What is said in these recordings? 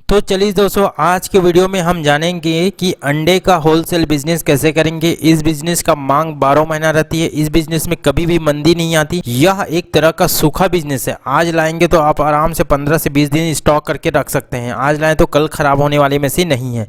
तो चलिए दोस्तों, आज के वीडियो में हम जानेंगे कि अंडे का होलसेल बिजनेस कैसे करेंगे। इस बिजनेस का मांग 12 महीना रहती है। इस बिजनेस में कभी भी मंदी नहीं आती। यह एक तरह का सूखा बिजनेस है। आज लाएंगे तो आप आराम से 15 से 20 दिन स्टॉक करके रख सकते हैं। आज लाएं तो कल खराब होने वाले में से नहीं है।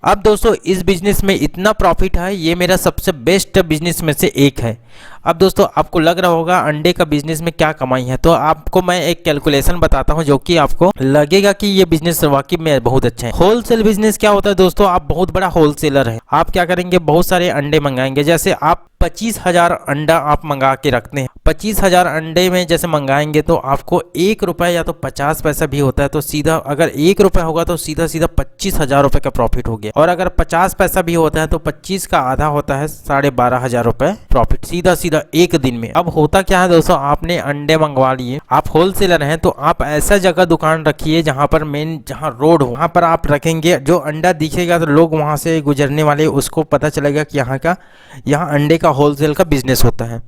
अब दोस्तों, इस बिजनेस में इतना प्रॉफिट है, ये मेरा सबसे बेस्ट बिजनेस में से एक है। अब दोस्तों, आपको लग रहा होगा अंडे का बिजनेस में क्या कमाई है, तो आपको मैं एक कैलकुलेशन बताता हूं जो कि आपको लगेगा कि ये बिजनेस वाकई में बहुत अच्छा है। होलसेल बिजनेस क्या होता है दोस्तों, आप बहुत बड़ा होलसेलर है। आप क्या करेंगे, बहुत सारे अंडे मंगाएंगे। जैसे आप 25,000 अंडा आप मंगा के रखते हैं। 25,000 अंडे में जैसे मंगाएंगे तो आपको 1 रुपये या तो 50 पैसा भी होता है, तो सीधा अगर 1 रुपये होगा तो सीधा सीधा 25,000 रुपये का प्रॉफिट हो गया। और अगर 50 पैसा भी होता है तो 25 का आधा होता है 12,500 रुपये प्रॉफिट सीधा सीधा एक दिन में। अब होता क्या है दोस्तों, आपने अंडे मंगवा लिए, आप होलसेलर हैं तो आप ऐसा जगह दुकान रखिए जहां पर जहां रोड हो, वहां पर आप रखेंगे। जो अंडा दिखेगा तो लोग वहां से गुजरने वाले उसको पता चलेगा कि यहाँ अंडे का होलसेल का बिजनेस होता है।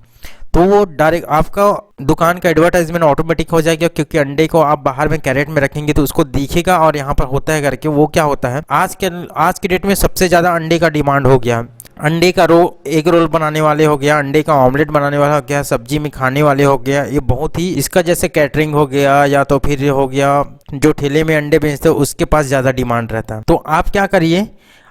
तो वो डायरेक्ट आपका दुकान का एडवर्टाइजमेंट ऑटोमेटिक हो जाएगा, क्योंकि अंडे को आप बाहर में कैरेट में रखेंगे तो उसको दिखेगा और यहाँ पर होता है करके। वो क्या होता है, आज के डेट में सबसे ज़्यादा अंडे का डिमांड हो गया। अंडे का एग रोल बनाने वाले हो गया, अंडे का ऑमलेट बनाने वाला हो गया, सब्जी में खाने वाले हो गया। ये बहुत ही इसका जैसे कैटरिंग हो गया या तो फिर हो गया जो ठेले में अंडे बेचते हैं उसके पास ज़्यादा डिमांड रहता है। तो आप क्या करिए,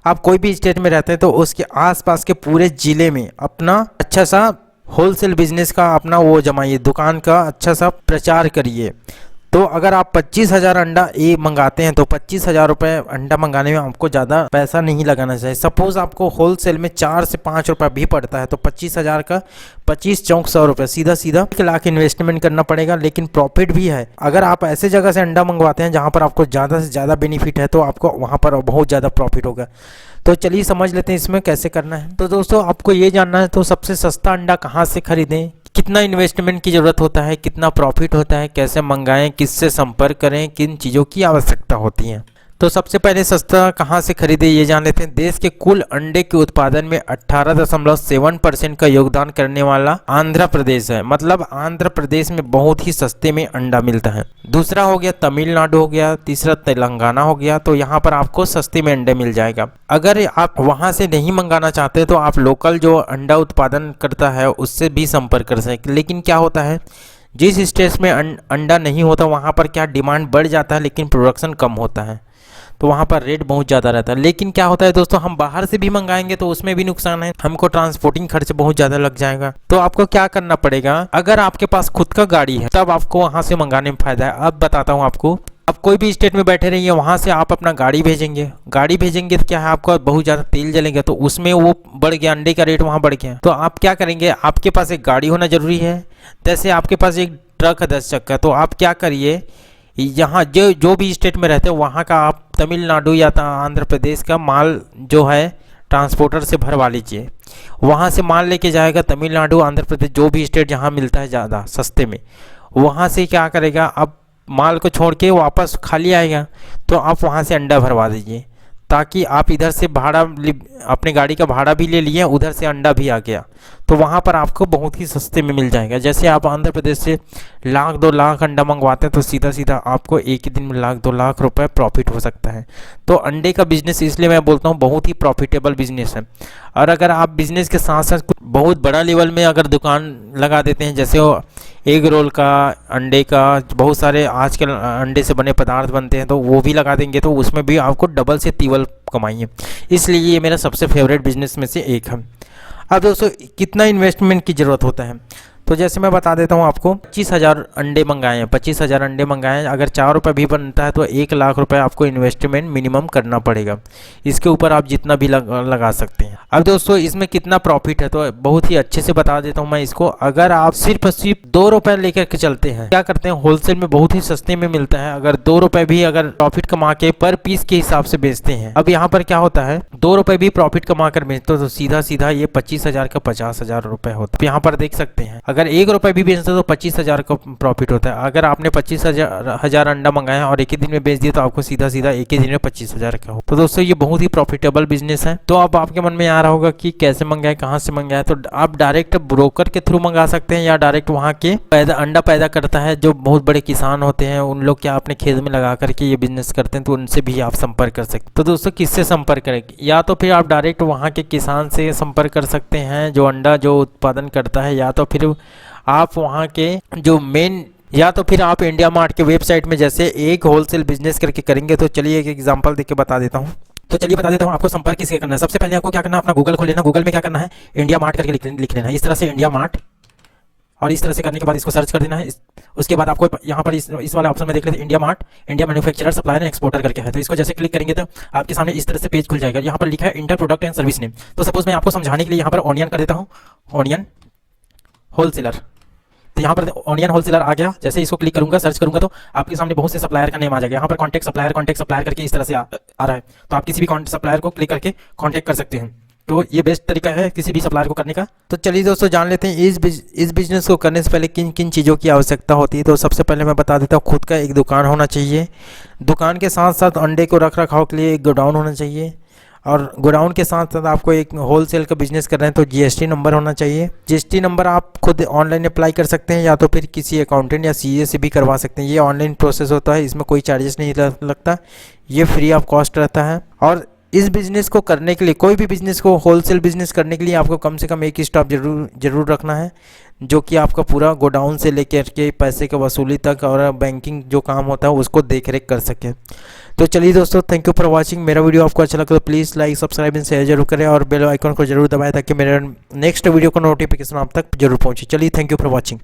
आप कोई भी स्टेट में रहते हैं तो उसके आसपास के पूरे ज़िले में अपना अच्छा सा होलसेल बिजनेस का अपना वो जमाइए, दुकान का अच्छा सा प्रचार करिए। तो अगर आप 25,000 अंडा मंगाते हैं तो 25,000 रुपये अंडा मंगाने में आपको ज़्यादा पैसा नहीं लगाना चाहिए। सपोज़ आपको होलसेल में 4 से 5 रुपये भी पड़ता है तो 25,000 का 25 चौक 100 रुपये, सीधा सीधा 1 लाख इन्वेस्टमेंट करना पड़ेगा। लेकिन प्रॉफिट भी है। अगर आप ऐसे जगह से अंडा मंगवाते हैं जहाँ पर आपको ज़्यादा से ज़्यादा बेनिफिट है तो आपको वहाँ पर बहुत ज़्यादा प्रॉफिट होगा। तो चलिए समझ लेते हैं इसमें कैसे करना है। तो दोस्तों, आपको ये जानना है तो सबसे सस्ता अंडा कहाँ से खरीदें, कितना इन्वेस्टमेंट की ज़रूरत होता है, कितना प्रॉफिट होता है, कैसे मंगाएं, किससे संपर्क करें, किन चीज़ों की आवश्यकता होती है। तो सबसे पहले सस्ता कहाँ से खरीदे ये जान लेते हैं। देश के कुल अंडे के उत्पादन में 18.7% का योगदान करने वाला आंध्र प्रदेश है। मतलब आंध्र प्रदेश में बहुत ही सस्ते में अंडा मिलता है। दूसरा हो गया तमिलनाडु हो गया, तीसरा तेलंगाना हो गया। तो यहाँ पर आपको सस्ते में अंडे मिल जाएगा। अगर आप वहाँ से नहीं मंगाना चाहते तो आप लोकल जो अंडा उत्पादन करता है उससे भी संपर्क कर सकते। लेकिन क्या होता है, जिस स्टेट में अंडा नहीं होता वहाँ पर क्या डिमांड बढ़ जाता है लेकिन प्रोडक्शन कम होता है, तो वहाँ पर रेट बहुत ज़्यादा रहता है। लेकिन क्या होता है दोस्तों, हम बाहर से भी मंगाएंगे तो उसमें भी नुकसान है, हमको ट्रांसपोर्टिंग खर्च बहुत ज़्यादा लग जाएगा। तो आपको क्या करना पड़ेगा, अगर आपके पास खुद का गाड़ी है तब आपको वहाँ से मंगाने में फ़ायदा है। अब बताता हूँ आपको। आप कोई भी स्टेट में बैठे रहिए, वहाँ से आप अपना गाड़ी भेजेंगे तो क्या है, आपका बहुत ज़्यादा तेल जलेगा तो उसमें वो बढ़ गया, अंडे का रेट वहाँ बढ़ गया। तो आप क्या करेंगे, आपके पास एक गाड़ी होना जरूरी है। जैसे आपके पास एक ट्रक है 10 चक्का, तो आप क्या करिए, यहाँ जो भी स्टेट में रहते हो वहाँ का आप तमिलनाडु या आंध्र प्रदेश का माल जो है ट्रांसपोर्टर से भरवा लीजिए। वहाँ से माल लेके जाएगा तमिलनाडु, आंध्र प्रदेश, जो भी स्टेट जहाँ मिलता है ज़्यादा सस्ते में, वहाँ से क्या करेगा, अब माल को छोड़ के वापस खाली आएगा तो आप वहाँ से अंडा भरवा दीजिए, ताकि आप इधर से भाड़ा अपने गाड़ी का भाड़ा भी ले लिए, उधर से अंडा भी आ गया, तो वहाँ पर आपको बहुत ही सस्ते में मिल जाएगा। जैसे आप आंध्र प्रदेश से 1,00,000-2 लाख अंडा मंगवाते हैं तो सीधा सीधा आपको एक ही दिन में 1,00,000-2 लाख रुपए प्रॉफिट हो सकता है। तो अंडे का बिजनेस इसलिए मैं बोलता हूँ बहुत ही प्रॉफिटेबल बिजनेस है। और अगर आप बिजनेस के साथ साथ कुछ बहुत बड़ा लेवल में अगर दुकान लगा देते हैं, जैसे वो एग रोल का, अंडे का, बहुत सारे आजकल अंडे से बने पदार्थ बनते हैं, तो वो भी लगा देंगे तो उसमें भी आपको डबल से तिबल कमाई है। इसलिए ये मेरा सबसे फेवरेट बिजनेस में से एक है। अब दोस्तों, कितना इन्वेस्टमेंट की ज़रूरत होता है, तो जैसे मैं बता देता हूँ आपको। 25,000 अंडे मंगाए हैं, 25,000 अंडे मंगाए हैं। अगर 4 रुपये भी बनता है तो 1 लाख रुपए आपको इन्वेस्टमेंट मिनिमम करना पड़ेगा। इसके ऊपर आप जितना भी लगा सकते हैं। अब दोस्तों, इसमें कितना प्रॉफिट है तो बहुत ही अच्छे से बता देता हूँ मैं इसको। अगर आप सिर्फ 2 रुपये लेकर के चलते हैं, क्या करते हैं, होलसेल में बहुत ही सस्ते में मिलता है। अगर 2 रुपये भी अगर प्रॉफिट कमा के पर पीस के हिसाब से बेचते हैं, अब यहाँ पर क्या होता है, 2 रुपये भी प्रॉफिट कमा कर बेचते हो तो सीधा सीधा ये 25,000 का 50,000 रुपये होता है। यहाँ पर देख सकते हैं, अगर 1 रुपये भी बेचते हो तो 25,000 का प्रॉफिट होता है। अगर आपने 25,000 अंडा मंगाया और एक ही दिन में बेच दिया तो आपको सीधा सीधा एक ही दिन में 25,000 का हो। तो दोस्तों ये बहुत ही प्रॉफिटेबल बिजनेस है। तो अब आपके मन में आ रहा होगा कि कैसे मंगाए, कहाँ से मंगाए, तो आप डायरेक्ट ब्रोकर के थ्रू मंगा सकते हैं या डायरेक्ट वहाँ के अंडा पैदा करता है जो बहुत बड़े किसान होते हैं, उन लोग क्या अपने खेत में लगा करके ये बिजनेस करते हैं, तो उनसे भी आप संपर्क कर सकते हैं। तो दोस्तों किससे संपर्क करें, या तो फिर आप डायरेक्ट वहाँ के किसान से संपर्क कर सकते हैं जो अंडा जो उत्पादन करता है, या तो फिर आप वहाँ के जो मेन, या तो फिर आप इंडिया मार्ट के वेबसाइट में जैसे एक होलसेल बिजनेस करके करेंगे। तो चलिए एक एग्जांपल देके बता देता हूँ। तो चलिए बता देता हूँ आपको संपर्क किससे करना है। सबसे पहले आपको क्या करना है, अपना गूगल खोल लेना। गूगल में क्या करना है, इंडिया मार्ट करके लिख लेना है, इस तरह से इंडिया मार्ट, और इस तरह से करने के बाद इसको सर्च कर देना है। उसके बाद आपको यहाँ पर इस वाले ऑप्शन में देख लेते हैं, India mart, India manufacturer supplier and exporter करके है। तो इसको जैसे क्लिक करेंगे तो आपके सामने इस तरह से पेज खुल जाएगा। यहाँ पर लिखा है inter product and service name. तो सपोज मैं आपको समझाने के लिए यहाँ पर ऑनियन कर देता हूँ, ऑनियन होलसेलर। तो यहाँ पर ऑनियन होलसेलर आ गया। जैसे इसको क्लिक करूंगा, सर्च करूंगा, तो आपके सामने बहुत से सप्लायर का नेम आ जाएगा। यहाँ पर कॉन्टैक्ट सप्लायर करके इस तरह से आ रहा है। तो आप किसी भी सप्लायर को क्लिक करके कॉन्टैक्ट कर सकते हैं। तो ये बेस्ट तरीका है किसी भी सप्लायर को करने का। तो चलिए दोस्तों जान लेते हैं इस बिजनेस को करने से पहले किन किन चीज़ों की आवश्यकता होती है। तो सबसे पहले मैं बता देता हूँ, खुद का एक दुकान होना चाहिए। दुकान के साथ साथ अंडे को रख रखाव के लिए एक गोडाउन होना चाहिए, और गोडाउन के साथ साथ आपको एक होलसेल का बिजनेस कर रहे हैं तो जीएसटी नंबर होना चाहिए। जीएसटी नंबर आप खुद ऑनलाइन अप्लाई कर सकते हैं, या तो फिर किसी अकाउंटेंट या सीए से भी करवा सकते हैं। ये ऑनलाइन प्रोसेस होता है, इसमें कोई चार्जेस नहीं लगता, ये फ्री ऑफ कॉस्ट रहता है। और इस बिज़नेस को करने के लिए, कोई भी बिज़नेस को होलसेल बिज़नेस करने के लिए आपको कम से कम एक स्टाफ जरूर रखना है, जो कि आपका पूरा गोडाउन से लेकर के पैसे का वसूली तक और बैंकिंग जो काम होता है उसको देख रेख कर सके। तो चलिए दोस्तों, थैंक यू फॉर वाचिंग। मेरा वीडियो आपको अच्छा लगा तो please like, subscribe and share जरूर करें, और बेल आइकन को जरूर दबाएं ताकि मेरे नेक्स्ट वीडियो का नोटिफिकेशन आप तक जरूर पहुंचे। चलिए, थैंक यू फॉर वॉचिंग।